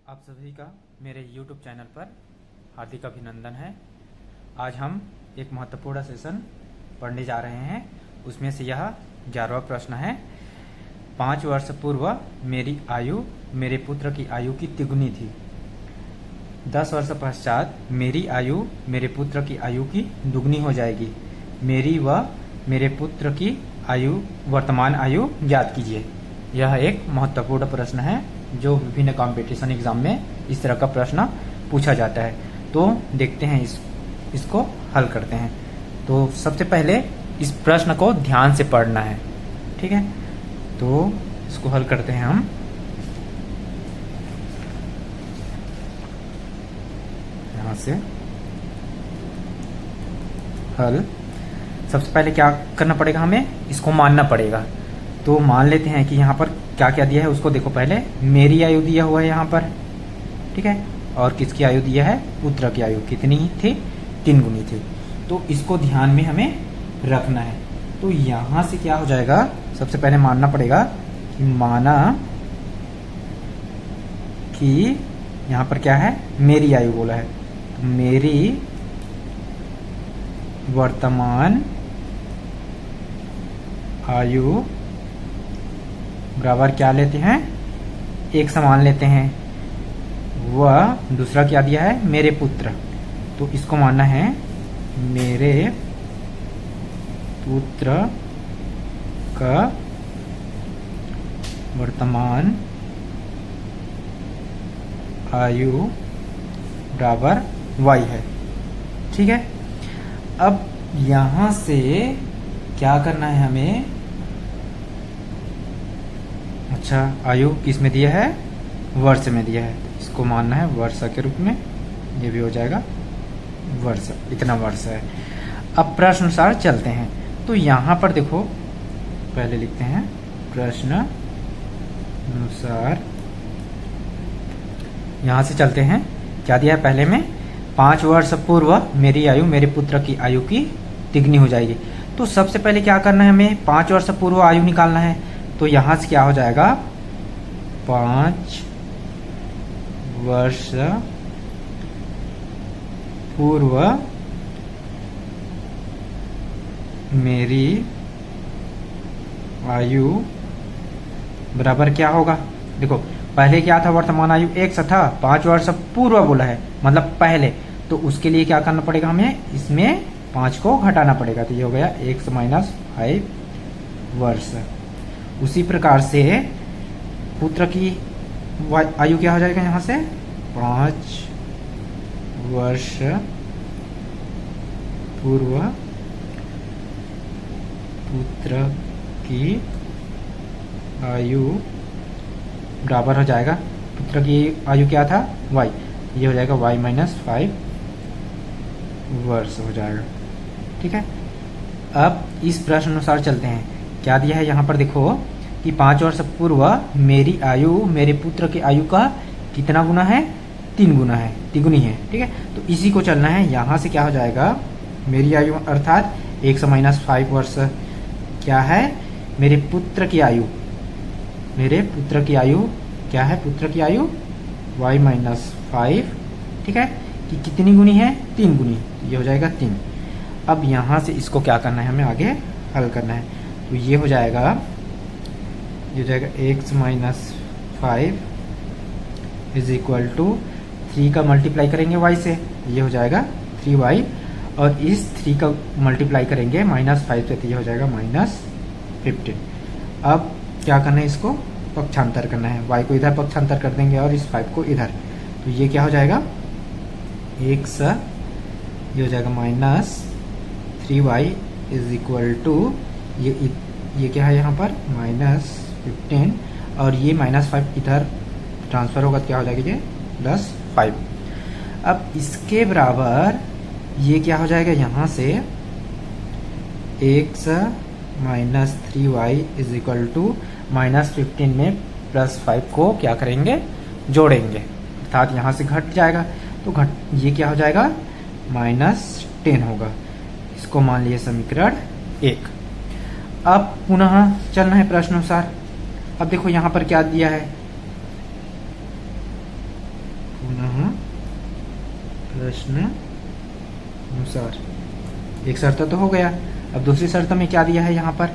आप सभी का मेरे YouTube चैनल पर हार्दिक अभिनंदन है। आज हम एक महत्वपूर्ण सेशन पढ़ने जा रहे हैं। उसमें से यह 11वां प्रश्न है। 5 वर्ष पूर्व मेरी आयु मेरे पुत्र की आयु की तिगुनी थी। 10 वर्ष पश्चात मेरी आयु मेरे पुत्र की आयु की दुगनी हो जाएगी। मेरी व मेरे पुत्र की आयु वर्तमान आयु ज्ञात कीजिए। यह एक महत्वपूर्ण प्रश्न है जो विभिन्न कंपटीशन एग्जाम में इस तरह का प्रश्न पूछा जाता है। तो देखते हैं इसको हल करते हैं। तो सबसे पहले इस प्रश्न को ध्यान से पढ़ना है, ठीक है। तो इसको हल करते हैं हम। यहाँ से हल। सबसे पहले क्या करना पड़ेगा, हमें इसको मानना पड़ेगा। तो मान लेते हैं कि यहाँ पर क्या क्या दिया है उसको देखो। पहले मेरी आयु दिया हुआ है यहाँ पर, ठीक है। और किसकी आयु दिया है, पुत्र की आयु कितनी थी, 3 गुनी थी। तो इसको ध्यान में हमें रखना है। तो यहाँ से क्या हो जाएगा, सबसे पहले मानना पड़ेगा कि माना कि यहाँ पर क्या है, मेरी आयु बोला है। तो मेरी वर्तमान आयु बराबर क्या लेते हैं, एक समान लेते हैं। वह दूसरा क्या दिया है, मेरे पुत्र। तो इसको मानना है मेरे पुत्र का वर्तमान आयु बराबर y है, ठीक है। अब यहां से क्या करना है हमें, अच्छा आयु किस में दिया है, वर्ष में दिया है। इसको मानना है वर्ष के रूप में, ये भी हो जाएगा वर्ष, इतना वर्ष है। अब प्रश्न अनुसार चलते हैं। तो यहाँ पर देखो, पहले लिखते हैं प्रश्न अनुसार। यहाँ से चलते हैं, क्या दिया है पहले में, 5 वर्ष पूर्व मेरी आयु मेरे पुत्र की आयु की तिगनी हो जाएगी। तो सबसे पहले क्या करना है, हमें 5 वर्ष पूर्व आयु निकालना है। तो यहां से क्या हो जाएगा, 5 वर्ष पूर्व मेरी आयु बराबर क्या होगा। देखो पहले क्या था, वर्तमान आयु 1 था, 5 वर्ष पूर्व बोला है मतलब पहले। तो उसके लिए क्या करना पड़ेगा, हमें इसमें 5 को घटाना पड़ेगा। तो ये हो गया 1 - 5 वर्ष। उसी प्रकार से पुत्र की आयु क्या हो जाएगा, यहाँ से 5 वर्ष पूर्व पुत्र की आयु बराबर हो जाएगा, पुत्र की आयु क्या था, y। ये हो जाएगा y - 5 वर्ष हो जाएगा, ठीक है। अब इस प्रश्न अनुसार चलते हैं। क्या दिया है यहाँ पर देखो कि 5 वर्ष पूर्व मेरी आयु मेरे पुत्र की आयु का कितना गुना है, 3 गुना है, तिगुनी है, ठीक है। तो इसी को चलना है। यहाँ से क्या हो जाएगा, मेरी आयु अर्थात 1 - 5 वर्ष क्या है, मेरे पुत्र की आयु, मेरे पुत्र की आयु क्या है, पुत्र की आयु y - 5, ठीक है। कि कितनी गुनी है, 3 गुनी। ये हो जाएगा 3। अब यहाँ से इसको क्या करना है, हमें आगे हल करना है। तो ये हो जाएगा, ये हो जाएगा 1 - 5 = 3 का मल्टीप्लाई करेंगे y से, ये हो जाएगा 3y। और इस 3 का मल्टीप्लाई करेंगे -5 से, तो ये हो जाएगा -15। अब क्या करना है, इसको पक्षांतर करना है। y को इधर पक्षांतर कर देंगे और इस 5 को इधर। तो ये क्या हो जाएगा, ये हो जाएगा -3y = ये क्या है यहाँ पर -15। और ये -5 इधर ट्रांसफर होगा तो क्या हो जाएगा, ये +5। अब इसके बराबर ये क्या हो जाएगा, यहाँ से x - 3y = -15 में +5 को क्या करेंगे, जोड़ेंगे, अर्थात यहाँ से घट जाएगा। तो ये क्या हो जाएगा, -10 होगा। इसको मान लिया समीकरण 1। अब पुनः चलना है प्रश्न अनुसार। अब देखो यहाँ पर क्या दिया है, पुनः प्रश्न अनुसार। एक शर्त तो हो गया। अब दूसरी शर्त में क्या दिया है यहाँ पर,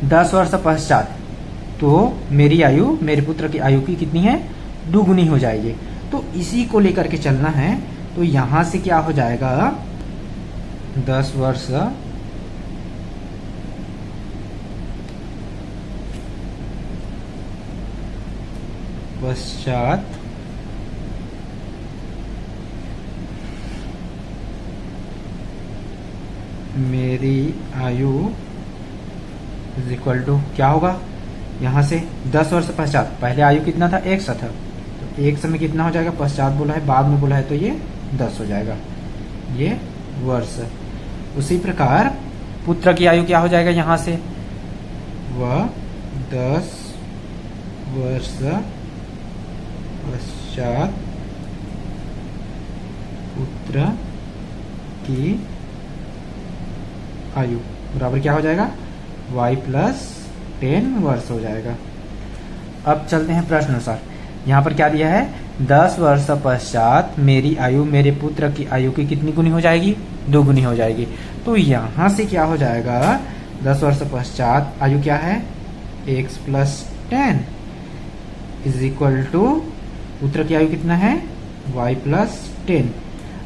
10 वर्ष पश्चात तो मेरी आयु, मेरे पुत्र की आयु की कितनी है, दुगुनी हो जाएगी। तो इसी को लेकर के चलना है। तो यहां से क्या हो जाएगा, 10 वर्ष पश्चात मेरी आयु इज इक्वल टू क्या होगा, यहाँ से 10 वर्ष पश्चात, पहले आयु कितना था, 100 था, तो 100 में कितना हो जाएगा, पश्चात बोला है, बाद में बोला है, तो ये 10 हो जाएगा, ये वर्ष। उसी प्रकार पुत्र की आयु क्या हो जाएगा, यहाँ से वह 10 वर्ष पश्चात पुत्र की आयु बराबर क्या हो जाएगा, y प्लस 10 वर्ष हो जाएगा। अब चलते हैं प्रश्न अनुसार। यहाँ पर क्या दिया है, 10 वर्ष पश्चात मेरी आयु, मेरे पुत्र की आयु की कितनी गुनी हो जाएगी, 2 गुनी हो जाएगी। तो यहाँ से क्या हो जाएगा, 10 वर्ष पश्चात आयु क्या है, x plus 10 is equal to पुत्र की आयु कितना है, y प्लस 10।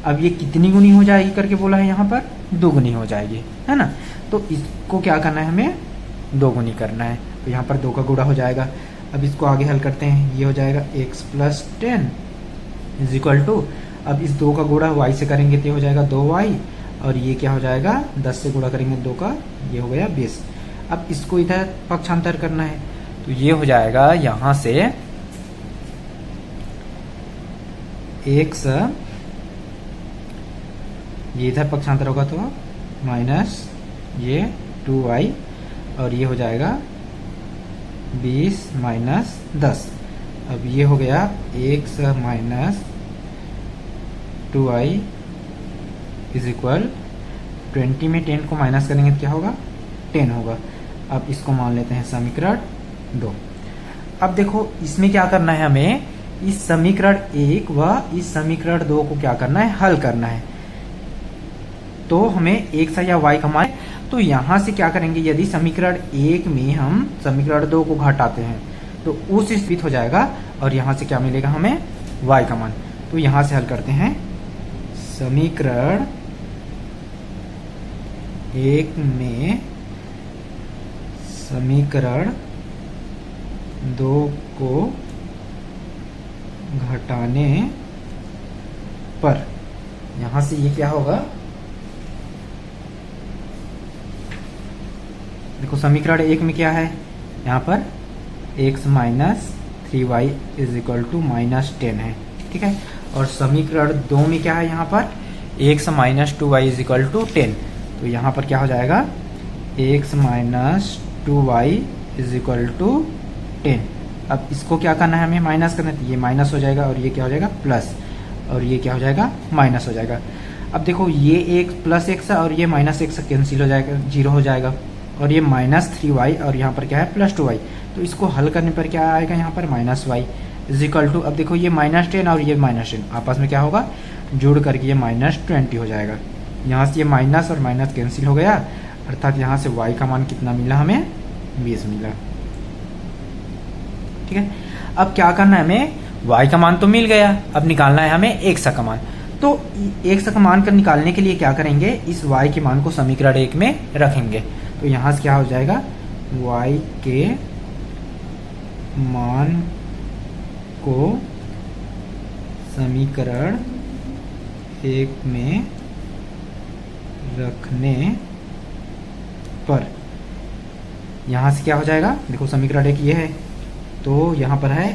अब ये कितनी गुनी हो जाएगी करके बोला है, यहाँ पर 2 गुनी हो जाएगी, है ना। तो इसको क्या करना है, हमें 2 गुनी करना है। तो यहाँ पर 2 का गुणा हो जाएगा। अब इसको आगे हल करते हैं, ये हो जाएगा x plus 10 is equal to, अब इस 2 का गुणा y से करेंगे तो हो जाएगा 2y, और ये क्या हो जाएगा, 10 से गुणा करेंगे 2 का, ये हो गया 20। अब इसको इधर पक्षांतर करना है, तो ये हो जाएगा यहाँ से x, ये इधर पक्षांतर होगा तो माइनस ये 2y, और ये हो जाएगा 20 माइनस 10। अब ये हो गया x minus 2y is equal 20 में 10 को माइनस करेंगे तो क्या होगा, 10 होगा। अब इसको मान लेते हैं समीकरण 2। अब देखो इसमें क्या करना है, हमें इस समीकरण 1 व इस समीकरण 2 को क्या करना है, हल करना है। तो हमें x या y का मान, तो यहाँ से क्या करेंगे, यदि समीकरण 1 में हम समीकरण 2 को घटाते हैं तो उस स्थिति हो जाएगा, और यहाँ से क्या मिलेगा हमें, y का मान। तो यहाँ से हल करते हैं, समीकरण 1 में समीकरण 2 को घटाने पर यहाँ से ये क्या होगा, देखो समीकरण 1 में क्या है, यहाँ पर x minus 3y is equal to minus 10 है, ठीक है। और समीकरण 2 में क्या है, यहाँ पर x minus 2y is equal to 10। तो यहाँ पर क्या हो जाएगा, x minus 2y is equal to 10। अब इसको क्या करना है, हमें माइनस करना है, तो ये माइनस हो जाएगा, और ये क्या हो जाएगा, प्लस, और ये क्या हो जाएगा, माइनस हो जाएगा। अब देखो ये एक प्लस x और ये माइनस x कैंसिल हो जाएगा, 0 हो जाएगा, और ये माइनस 3y, और यहाँ पर क्या है, प्लस 2y। तो इसको हल करने पर क्या आएगा, यहाँ पर minus y is equal to, अब देखो ये माइनस 10 और ये माइनस 10 आपस में क्या होगा, जोड़ करके ये माइनस 20 हो जाएगा। यहाँ से ये माइनस और माइनस कैंसिल हो गया, अर्थात यहाँ से y का मान कितना मिला, हमें 20 मिला, ठीक है। अब क्या करना है, हमें y का मान तो मिल गया, अब निकालना है हमें x का मान। तो x का मान कर निकालने के लिए क्या करेंगे, इस y के मान को समीकरण 1 में रखेंगे। तो यहाँ से क्या हो जाएगा, y के मान को समीकरण 1 में रखने पर यहाँ से क्या हो जाएगा, देखो समीकरण 1 ये है, तो यहाँ पर है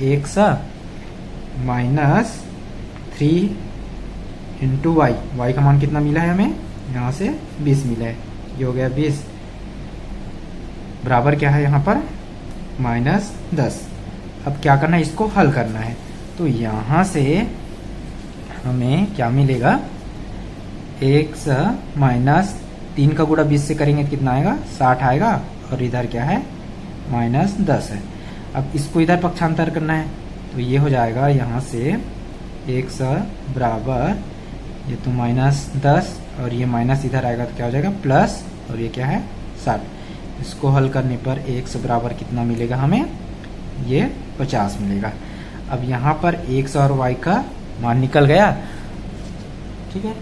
x minus 3 into Y, Y का मान कितना मिला है हमें, यहाँ से 20 मिला है, ये हो गया 20, बराबर क्या है यहाँ पर माइनस 10। अब क्या करना है, इसको हल करना है। तो यहाँ से हमें क्या मिलेगा, x माइनस 3 का गुणा 20 से करेंगे तो कितना आएगा, 60 आएगा, और इधर क्या है माइनस 10 है। अब इसको इधर पक्षांतर करना है, तो ये हो जाएगा यहाँ से x बराबर, ये तो -10 और ये माइनस इधर आएगा तो क्या हो जाएगा प्लस, और ये क्या है 60। इसको हल करने पर x बराबर कितना मिलेगा हमें, ये 50 मिलेगा। अब यहाँ पर x और y का मान निकल गया, ठीक है,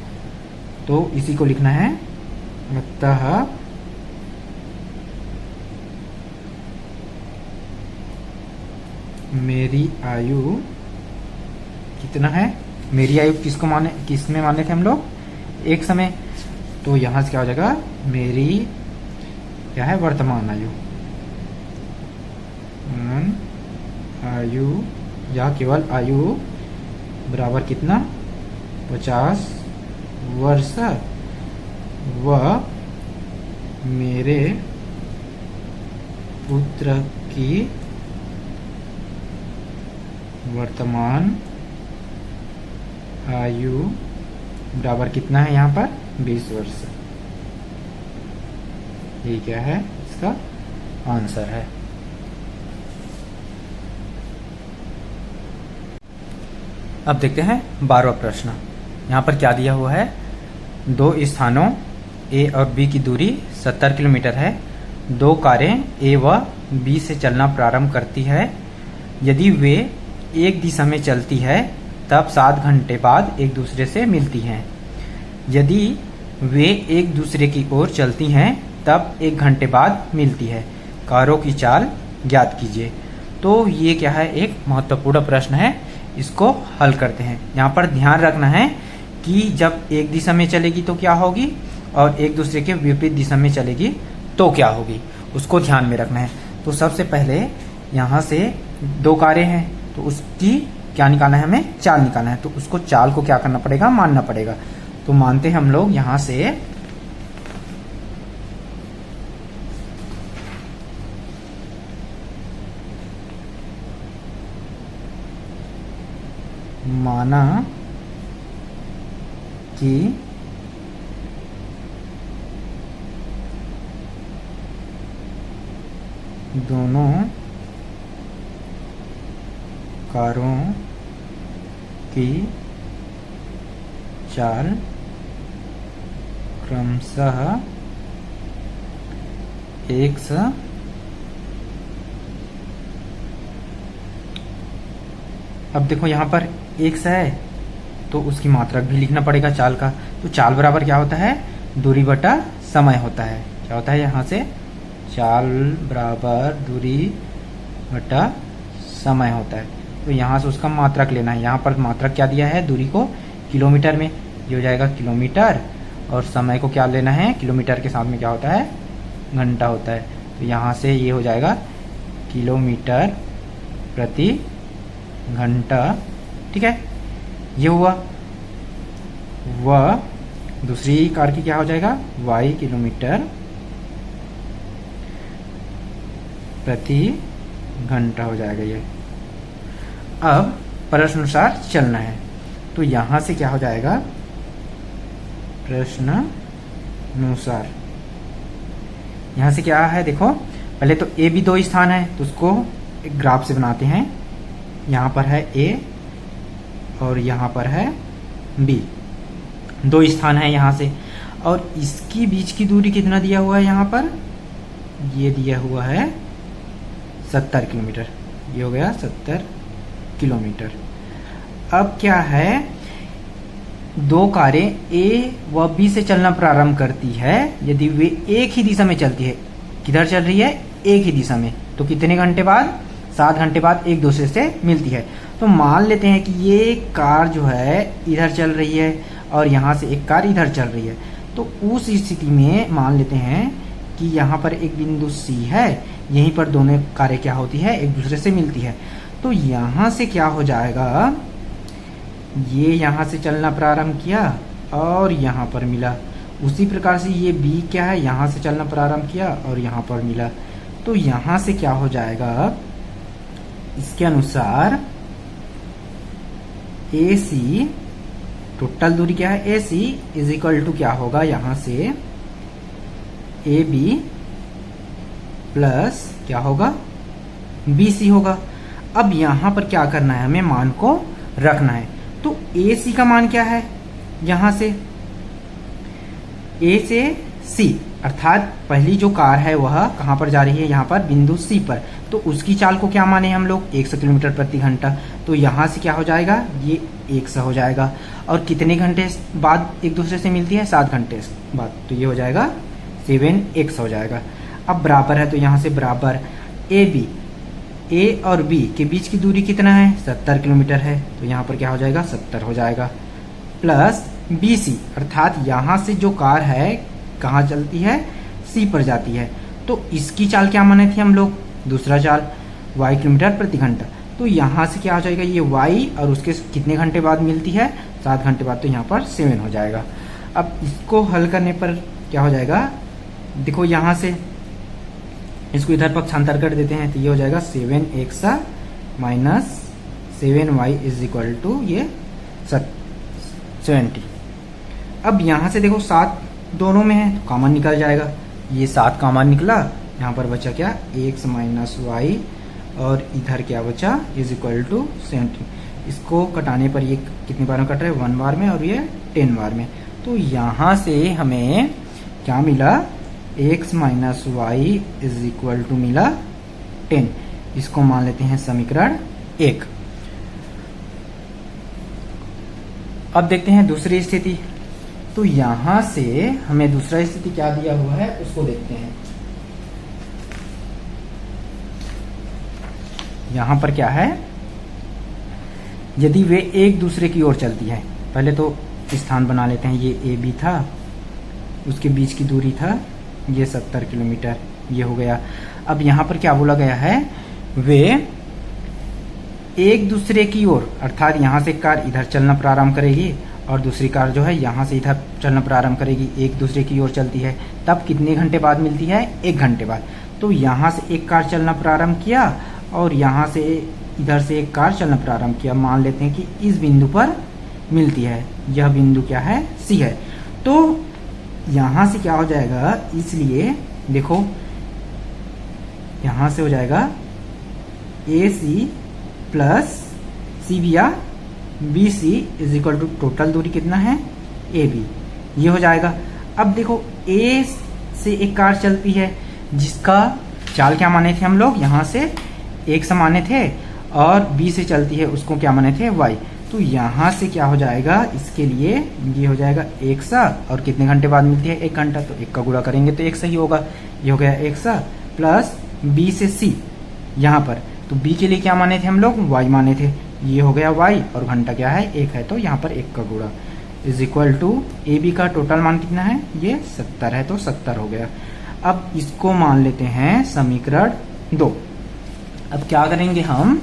तो इसी को लिखना है। अतः मेरी आयु कितना है, मेरी आयु किसको माने, किस में माने थे हम लोग, एक समय, तो यहाँ से क्या हो जाएगा, मेरी क्या है वर्तमान आयु, आयु या केवल आयु बराबर कितना 50 वर्ष, व मेरे पुत्र की वर्तमान आयु बराबर कितना है यहाँ पर 20 वर्ष। ये क्या है, इसका आंसर है। अब देखते हैं 12वां प्रश्न। यहाँ पर क्या दिया हुआ है, दो स्थानों ए और बी की दूरी 70 किलोमीटर है। दो कारें ए व बी से चलना प्रारंभ करती है। यदि वे एक दिशा में चलती है तब 7 घंटे बाद एक दूसरे से मिलती हैं। यदि वे एक दूसरे की ओर चलती हैं तब 1 घंटे बाद मिलती है। कारों की चाल ज्ञात कीजिए। तो ये क्या है, एक महत्वपूर्ण प्रश्न है, इसको हल करते हैं। यहाँ पर ध्यान रखना है कि जब एक दिशा में चलेगी तो क्या होगी और एक दूसरे के विपरीत दिशा में चलेगी तो क्या होगी, उसको ध्यान में रखना है। तो सबसे पहले यहाँ से दो कारें हैं तो उसकी क्या निकालना है, हमें चाल निकालना है। तो उसको चाल को क्या करना पड़ेगा, मानना पड़ेगा। तो मानते हैं हम लोग यहाँ से माना कि दोनों कारों की चाल क्रमशः एक सा अब देखो यहाँ पर एक सा है तो उसकी मात्रक भी लिखना पड़ेगा चाल का। तो चाल बराबर क्या होता है, दूरी बटा समय होता है। क्या होता है यहाँ से, चाल बराबर दूरी बटा समय होता है। तो यहाँ से उसका मात्रक लेना है। यहाँ पर मात्रक क्या दिया है, दूरी को किलोमीटर में, ये हो जाएगा किलोमीटर, और समय को क्या लेना है, किलोमीटर के साथ में क्या होता है, घंटा होता है। तो यहाँ से ये हो जाएगा किलोमीटर प्रति घंटा, ठीक है, ये हुआ। वह दूसरी कार की क्या हो जाएगा, y किलोमीटर प्रति घंटा हो जाएगा ये। अब प्रश्न अनुसार चलना है तो यहां से क्या हो जाएगा, प्रश्न अनुसार यहां से क्या है, देखो पहले तो ए बी दो स्थान है तो उसको एक ग्राफ से बनाते हैं। यहाँ पर है ए और यहाँ पर है बी, दो स्थान है यहाँ से, और इसकी बीच की दूरी कितना दिया हुआ है, यहाँ पर ये दिया हुआ है 70 किलोमीटर। ये हो गया 70 किलोमीटर। अब क्या है, दो कारें ए व बी से चलना प्रारंभ करती है। यदि वे एक ही दिशा में चलती है, किधर चल रही है, एक ही दिशा में, तो कितने घंटे बाद, 7 घंटे बाद एक दूसरे से मिलती है। तो मान लेते हैं कि ये कार जो है इधर चल रही है और यहाँ से एक कार इधर चल रही है। तो उस स्थिति में मान लेते हैं कि यहाँ पर एक बिंदु सी है, यहीं पर दोनों कारें क्या होती है, एक दूसरे से मिलती है। तो यहाँ से क्या हो जाएगा, ये यहाँ से चलना प्रारंभ किया और यहाँ पर मिला। उसी प्रकार से ये बी क्या है, यहाँ से चलना प्रारंभ किया और यहाँ पर मिला। तो यहाँ से क्या हो जाएगा, इसके अनुसार ए सी, टोटल दूरी क्या है, ए सी इज इक्वल टू क्या होगा, यहाँ से ए बी प्लस क्या होगा, बी सी होगा। अब यहाँ पर क्या करना है, हमें मान को रखना है। तो ए सी का मान क्या है, यहां से ए से सी, अर्थात पहली जो कार है वह कहां पर जा रही है, यहाँ पर बिंदु सी पर, तो उसकी चाल को क्या माने हम लोग 100 किलोमीटर प्रति घंटा। तो यहाँ से क्या हो जाएगा, ये 100 हो जाएगा। और कितने घंटे बाद एक दूसरे से मिलती है, 7 घंटे बाद, तो ये हो जाएगा 7x हो जाएगा। अब बराबर है तो यहाँ से बराबर ए बी, ए और बी के बीच की दूरी कितना है, 70 किलोमीटर है, तो यहाँ पर क्या हो जाएगा 70 हो जाएगा, प्लस बी सी, अर्थात यहाँ से जो कार है कहाँ चलती है, सी पर जाती है, तो इसकी चाल क्या माने थे हम लोग, दूसरा चाल y किलोमीटर प्रति घंटा। तो यहाँ से क्या हो जाएगा, ये y और उसके कितने घंटे बाद मिलती है, 7 घंटे बाद, तो यहाँ पर 7 हो जाएगा। अब इसको हल करने पर क्या हो जाएगा, देखो यहाँ से इसको इधर पक्षांतर कर देते हैं, तो ये हो जाएगा 7x minus 7y is equal to ये 70। अब यहाँ से देखो 7 दोनों में है तो कॉमन निकल जाएगा, ये 7 कॉमन निकला, यहाँ पर बचा क्या, x माइनस वाई, और इधर क्या बचा, इज इक्वल टू 70। इसको कटाने पर ये कितनी बार में कट रहा है, 1 बार में, और ये 10 बार में। तो यहाँ से हमें क्या मिला, x minus Y is equal to मिला 10। इसको मान लेते हैं समीकरण 1। अब देखते हैं दूसरी स्थिति। तो यहां से हमें दूसरा स्थिति क्या दिया हुआ है उसको देखते हैं। यहां पर क्या है, यदि वे एक दूसरे की ओर चलती है, पहले तो स्थान बना लेते हैं, ये ए बी था, उसके बीच की दूरी था ये 70 किलोमीटर, ये हो गया। अब यहाँ पर क्या बोला गया है, वे एक दूसरे की ओर, अर्थात यहाँ से कार इधर चलना प्रारंभ करेगी और दूसरी कार जो है यहाँ से इधर चलना प्रारंभ करेगी, एक दूसरे की ओर चलती है, तब कितने घंटे बाद मिलती है, 1 घंटे बाद। तो यहाँ से एक कार चलना प्रारंभ किया और यहाँ से इधर से एक कार चलना प्रारंभ किया, मान लेते हैं कि इस बिंदु पर मिलती है, यह बिंदु क्या है, सी है। तो यहाँ से क्या हो जाएगा, इसलिए देखो यहाँ से हो जाएगा A C plus C B या B C is equal to total दूरी कितना है, ए बी, ये हो जाएगा। अब देखो ए से एक कार चलती है जिसका चाल क्या माने थे हम लोग, यहाँ से एक माने थे, और बी से चलती है उसको क्या माने थे, वाई। तो यहाँ से क्या हो जाएगा, इसके लिए ये हो जाएगा 100, और कितने घंटे बाद मिलती है, 1 घंटा, तो 1 का गुणा करेंगे तो 100 ही होगा, ये हो गया 100 प्लस बी से सी, यहाँ पर तो बी के लिए क्या माने थे हम लोग, वाई माने थे, ये हो गया वाई, और घंटा क्या है, 1 है, तो यहाँ पर 1 का गुणा is equal to A B का टोटल मान कितना है, ये 70 है, तो 70 हो गया। अब इसको मान लेते हैं समीकरण 2। अब क्या करेंगे हम,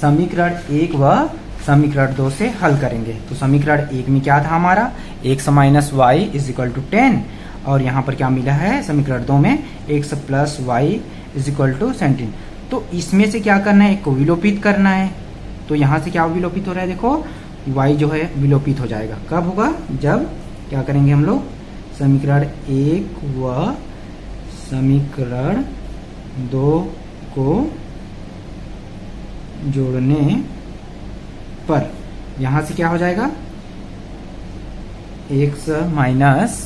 समीकरण 1 व समीकरण 2 से हल करेंगे। तो समीकरण 1 में क्या था हमारा, x minus Y is equal to 10, और यहाँ पर क्या मिला है समीकरण 2 में, x plus Y is equal to 17। तो इसमें से क्या करना है, एक को विलोपित करना है। तो यहाँ से क्या विलोपित हो रहा है, देखो y जो है विलोपित हो जाएगा, कब होगा, जब क्या करेंगे हम लोग, समीकरण 1 व समीकरण 2 को जोड़ने पर यहां से क्या हो जाएगा, x माइनस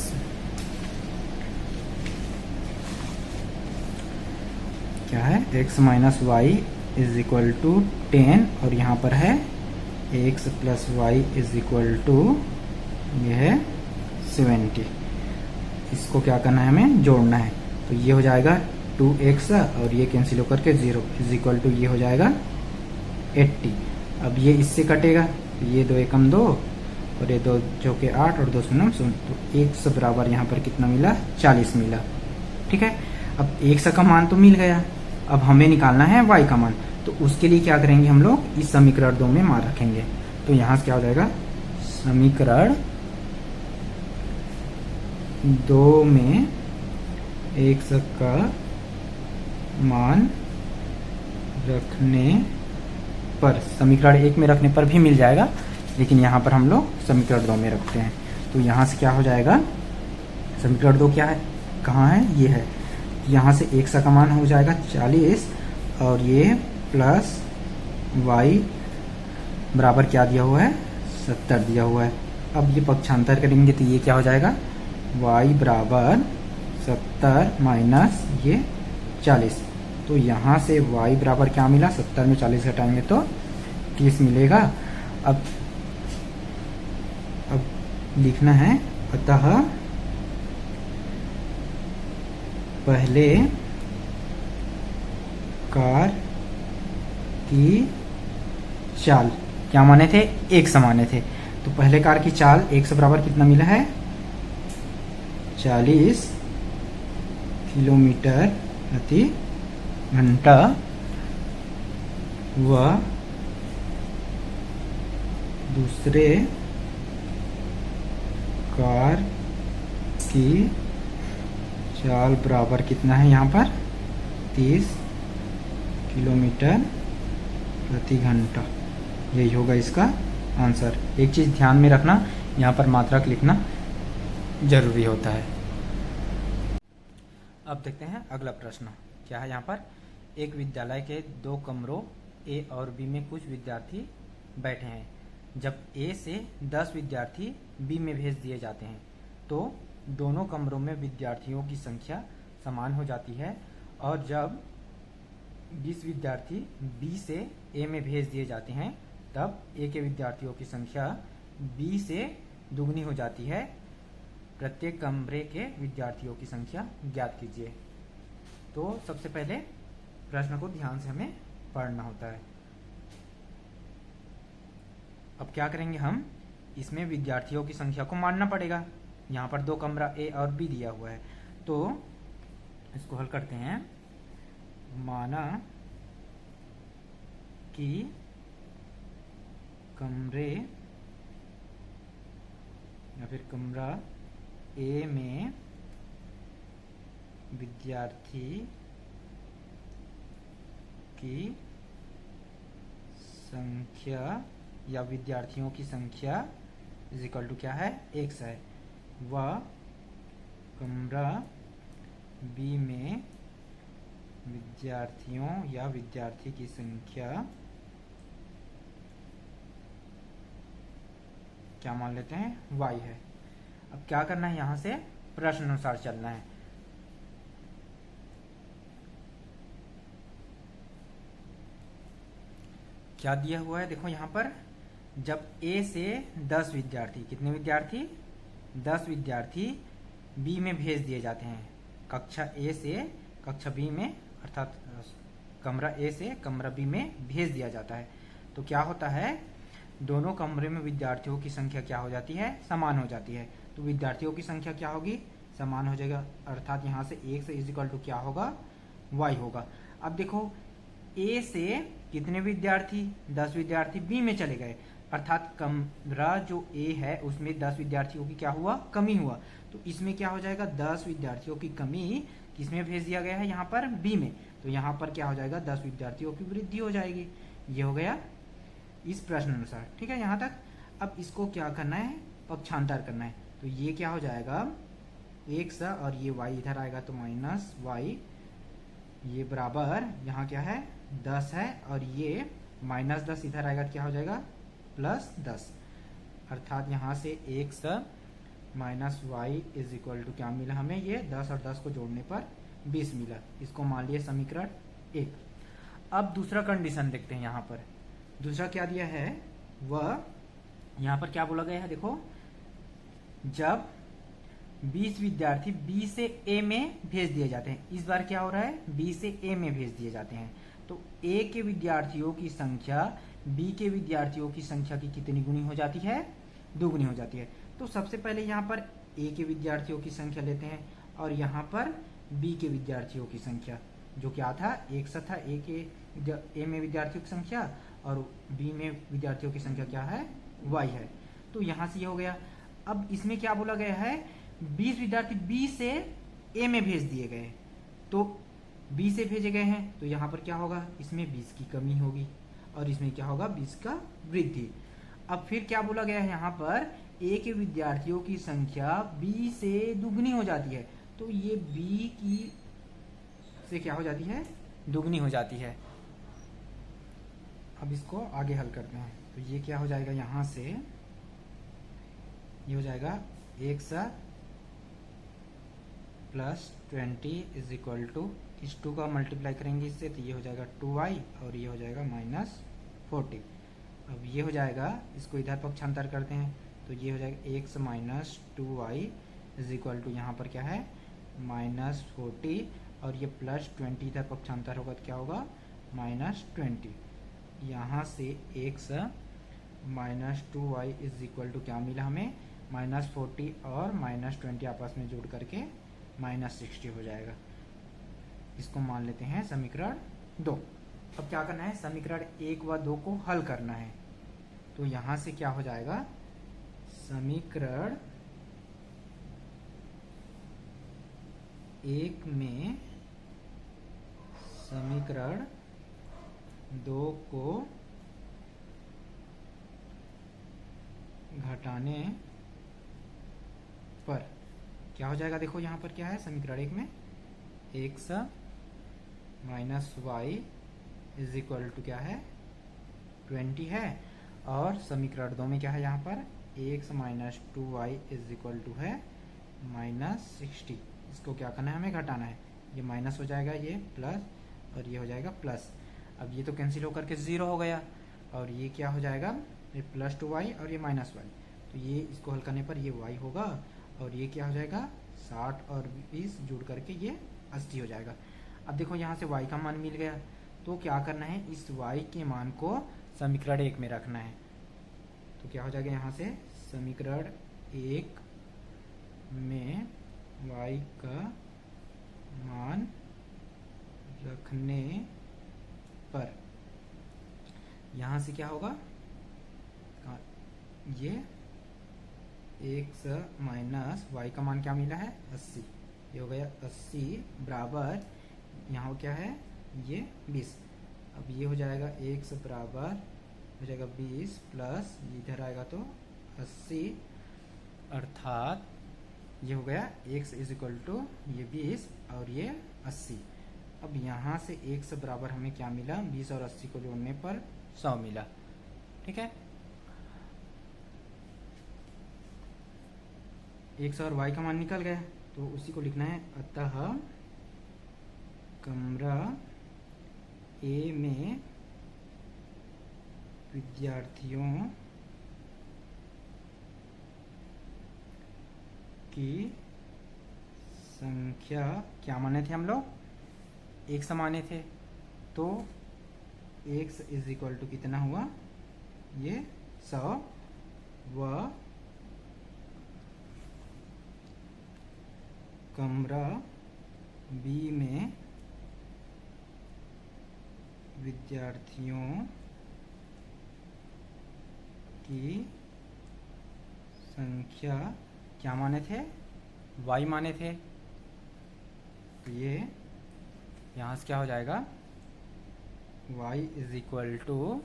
क्या है, x minus Y is equal to 10, और यहाँ पर है x plus Y is equal to ये है 70। इसको क्या करना है, हमें जोड़ना है। तो ये हो जाएगा 2x, और ये कैंसिल होकर के 0 इज इक्वल टू ये हो जाएगा 80। अब ये इससे कटेगा, तो ये 2 एकम 2, और ये 2 चौके 8, और 2 शून्य शून्य, तो 100 बराबर यहाँ पर कितना मिला, 40 मिला। ठीक है, अब 100 का मान तो मिल गया, अब हमें निकालना है y का मान। तो उसके लिए क्या करेंगे हम लोग, इस समीकरण 2 में मान रखेंगे। तो यहाँ से क्या हो जाएगा, समीकरण 2 में 100 का मान रखने पर, समीकरण 1 में रखने पर भी मिल जाएगा, लेकिन यहाँ पर हम लोग समीकरण 2 में रखते हैं। तो यहाँ से क्या हो जाएगा, समीकरण 2 क्या है, कहाँ है, ये है, यहाँ से 100 का मान हो जाएगा 40, और ये प्लस y बराबर क्या दिया हुआ है, 70 दिया हुआ है। अब ये पक्षांतर करेंगे तो ये क्या हो जाएगा, y बराबर 70 माइनस ये 40। तो यहाँ से y बराबर क्या मिला, 70 में 40 घटाएंगे तो 30 मिलेगा। अब लिखना है, अतः पहले कार की चाल क्या माने थे, 100 माने थे। तो पहले कार की चाल 100 बराबर कितना मिला है, 40 किलोमीटर प्रति घंटा व दूसरे कार की चाल बराबर कितना है, यहाँ पर 30 किलोमीटर प्रति घंटा। यही होगा इसका आंसर। एक चीज़ ध्यान में रखना, यहाँ पर मात्रक लिखना जरूरी होता है। अब देखते हैं अगला प्रश्न क्या है। यहाँ पर एक विद्यालय के 2 कमरों ए और बी में कुछ विद्यार्थी बैठे हैं। जब ए से 10 विद्यार्थी बी में भेज दिए जाते हैं तो दोनों कमरों में विद्यार्थियों की संख्या समान हो जाती है, और जब 20 विद्यार्थी बी से ए में भेज दिए जाते हैं तब ए के विद्यार्थियों की संख्या बी से दुगनी हो जाती है। प्रत्येक कमरे के विद्यार्थियों की संख्या ज्ञात कीजिए। तो सबसे पहले प्रश्न को ध्यान से हमें पढ़ना होता है। अब क्या करेंगे, हम इसमें विद्यार्थियों की संख्या को मानना पड़ेगा। यहाँ पर 2 कमरा ए और बी दिया हुआ है, तो इसको हल करते हैं। माना कि कमरे या फिर कमरा ए में विद्यार्थी की संख्या या विद्यार्थियों की संख्या इज इक्वल टू क्या है, 100 है। व कमरा बी में विद्यार्थियों या विद्यार्थी की संख्या क्या मान लेते हैं, y है। अब क्या करना है, यहाँ से प्रश्न अनुसार चलना है। क्या दिया हुआ है, देखो यहाँ पर जब A से 10 विद्यार्थी, कितने विद्यार्थी, 10 विद्यार्थी B में भेज दिए जाते हैं। कक्षा A से कक्षा B में, अर्थात कमरा A से कमरा B में भेज दिया जाता है, तो क्या होता है, दोनों कमरे में विद्यार्थियों की संख्या क्या हो जाती है, समान हो जाती है। तो विद्यार्थियों की संख्या क्या होगी, समान हो जाएगा, अर्थात यहाँ से 1 से इज इक्वल टू क्या होगा, y होगा। अब देखो A से कितने विद्यार्थी, 10 विद्यार्थी B में चले गए, अर्थात कमरा जो A है उसमें 10 विद्यार्थियों की क्या हुआ, कमी हुआ। तो इसमें क्या हो जाएगा, 10 विद्यार्थियों की कमी किसमें भेज दिया गया है, यहाँ पर B में। तो यहाँ पर क्या हो जाएगा, 10 विद्यार्थियों की वृद्धि हो जाएगी। ये हो गया इस प्रश्न अनुसार, ठीक है यहाँ तक। अब इसको क्या करना है, पक्षांतर करना है। तो ये क्या हो जाएगा, 100 और ये y इधर आएगा तो माइनस y, ये बराबर यहाँ क्या है, 10 है, और ये माइनस 10 इधर आएगा तो क्या हो जाएगा, प्लस 10, अर्थात यहाँ से 100 minus Y is equal to क्या मिला हमें, ये 10 और 10 को जोड़ने पर 20 मिला। इसको मान लिया समीकरण 1। अब दूसरा कंडीशन देखते हैं। यहाँ पर दूसरा क्या दिया है, वह यहाँ पर क्या बोला गया है, देखो जब 20 विद्यार्थी B से A में भेज दिए जाते हैं, इस बार क्या हो रहा है, B से A में भेज दिए जाते हैं, तो A के विद्यार्थियों की संख्या B के विद्यार्थियों की संख्या की कितनी गुनी हो जाती है, दुगुनी हो जाती है। तो सबसे पहले यहाँ पर A के विद्यार्थियों की संख्या लेते हैं, और यहाँ पर B के विद्यार्थियों की संख्या जो क्या था, 100 था। A में विद्यार्थियों की संख्या और B में विद्यार्थियों की संख्या क्या है, y है। तो यहाँ से ये हो गया। अब इसमें क्या बोला गया है, 20 विद्यार्थी B से A में भेज दिए गए, तो B से भेजे गए हैं, तो यहाँ पर क्या होगा, इसमें 20 की कमी होगी और इसमें क्या होगा, 20 का वृद्धि। अब फिर क्या बोला गया है, यहाँ पर A के विद्यार्थियों की संख्या B से दुगनी हो जाती है, तो ये B की से क्या हो जाती है, दुगनी हो जाती है। अब इसको आगे हल करते हैं। तो ये क्या हो जाएगा, यहाँ से ये हो जाएगा x plus 20 is equal to, इस 2 का मल्टीप्लाई करेंगे इससे तो ये हो जाएगा 2y और ये हो जाएगा -40। अब ये हो जाएगा, इसको इधर पक्षांतर करते हैं तो ये हो जाएगा x minus 2y is equal to, यहाँ पर क्या है -40 और ये प्लस 20 इधर पक्षांतर होगा तो क्या होगा -20। यहाँ से x minus 2y is equal to क्या मिला हमें -40 और -20 आपस में जोड़ करके -60 हो जाएगा। इसको मान लेते हैं समीकरण 2। अब क्या करना है, समीकरण 1 व 2 को हल करना है। तो यहाँ से क्या हो जाएगा, समीकरण 1 में समीकरण 2 को घटाने पर क्या हो जाएगा, देखो यहाँ पर क्या है समीकरण 1 में x minus Y is equal to क्या है 20 है, और समीकरण 2 में क्या है यहाँ पर x minus 2y is equal to है -60। इसको क्या करना है, हमें घटाना है। ये माइनस हो जाएगा, ये प्लस और ये हो जाएगा प्लस। अब ये तो कैंसिल होकर के 0 हो गया और ये क्या हो जाएगा, ये प्लस 2y और ये माइनस वाई, तो ये इसको हल करने पर ये y होगा और ये क्या हो जाएगा 60 और 20 जोड़ करके ये 80 हो जाएगा। अब देखो यहाँ से y का मान मिल गया, तो क्या करना है, इस y के मान को समीकरण 1 में रखना है। तो क्या हो जाएगा, यहाँ से समीकरण 1 में y का मान रखने पर यहाँ से क्या होगा, ये x माइनस वाई का मान क्या मिला है 80, ये हो गया 80 बराबर यहाँ क्या है ये 20। अब ये हो जाएगा x बराबर हो जाएगा 20 प्लस इधर आएगा तो 80, अर्थात ये हो गया x इज इक्वल टू ये 20 और ये 80। अब यहाँ से x बराबर हमें क्या मिला, 20 और 80 को जोड़ने पर 100 मिला। ठीक है, x और y का मान निकल गया, तो उसी को लिखना है। अतः कमरा ए में विद्यार्थियों की संख्या क्या माने थे हम लोग, 1 माने थे, तो x इज इक्वल टू कितना हुआ, ये 100 व कमरा बी में विद्यार्थियों की संख्या क्या माने थे, y माने थे, तो ये यहाँ से क्या हो जाएगा, y इज इक्वल टू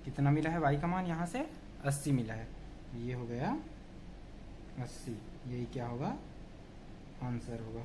कितना मिला है, y का मान यहाँ से 80 मिला है, ये हो गया 80, यही क्या होगा आंसर होगा।